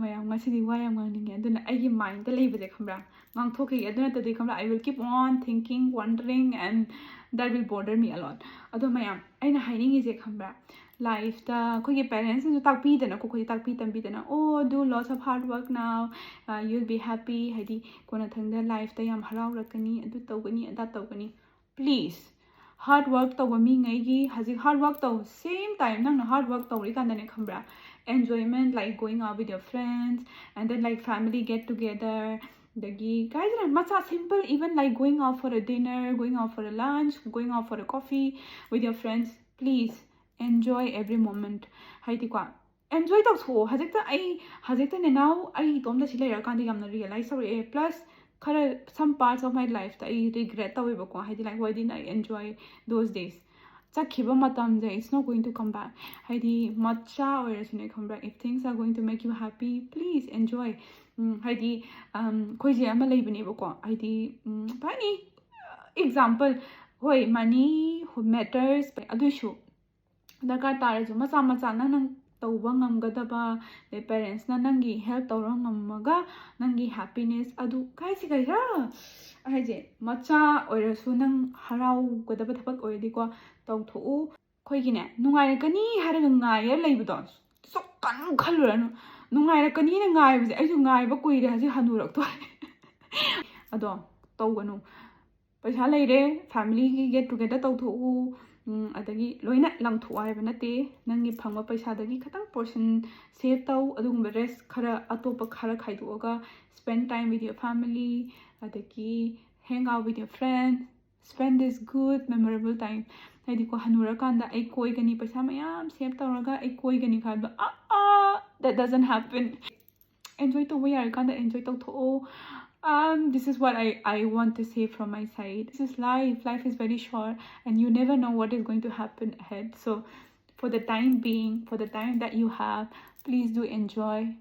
mayam ngasidi wa yam ngangninge aduna aigi mind da leibase khambra ngangthoki aduna tadi khambra I will keep on thinking wondering and that will bother me a lot ado mayam aina hainingi je khambra life da koi parents su takpi dana ko koi takpi tambi dana oh do lots of hard work now you'll be happy haidi kona thangda life da yam harau rakani adu tawgani ada tawgani please hard work tawba mi ngai gi hazik hard work taw same time nang hard work tawri kan dane khambra enjoyment like going out with your friends and then like family get together dagi guys macha simple even like going out for a dinner going out for a lunch going out for a coffee with your friends please enjoy every moment haidi kwa enjoy taw so hazikta ne now ai tom da silai ra kan di gamna realize so plus some parts of my life that I regret tawibako haidi like why didn't I enjoy those days chakhiba matam je it's not going to come back haidi macha oirasune khambra if things are going to make you happy please enjoy haidi khoije ama leibani bako haidi bani example hoi money matters adushu darkar taraju macha nang tauba ngamgadaba the parents na nangi help tawra ngamaga nangi happiness adu kai si kai ra haije macha oirasu nang harau gadaba thapak oidi ko tawthu khoi gine nungai rakani haraga ngai leibdo so kan khaluranu nungai rakani na ngai bje aisu ngai ba kuire haji hanurak to ado tawganu paisa leire family gi get together tawthu adagi loina langthu aiba nate nangi phangwa paisa dagi khatang portion save taw adugumba rest khara atopa khara khaidoga spend time with your family adagi hang out with your friends spend this good memorable time haidi ko hanura kanda ai koi gani paisa mayam save tawraga ai koi gani khaba that doesn't happen enjoy to we are kanda enjoy taw tho this is what I want to say from my side. This is life is very short and you never know what is going to happen ahead, so for the time being, for the time that you have, please do enjoy.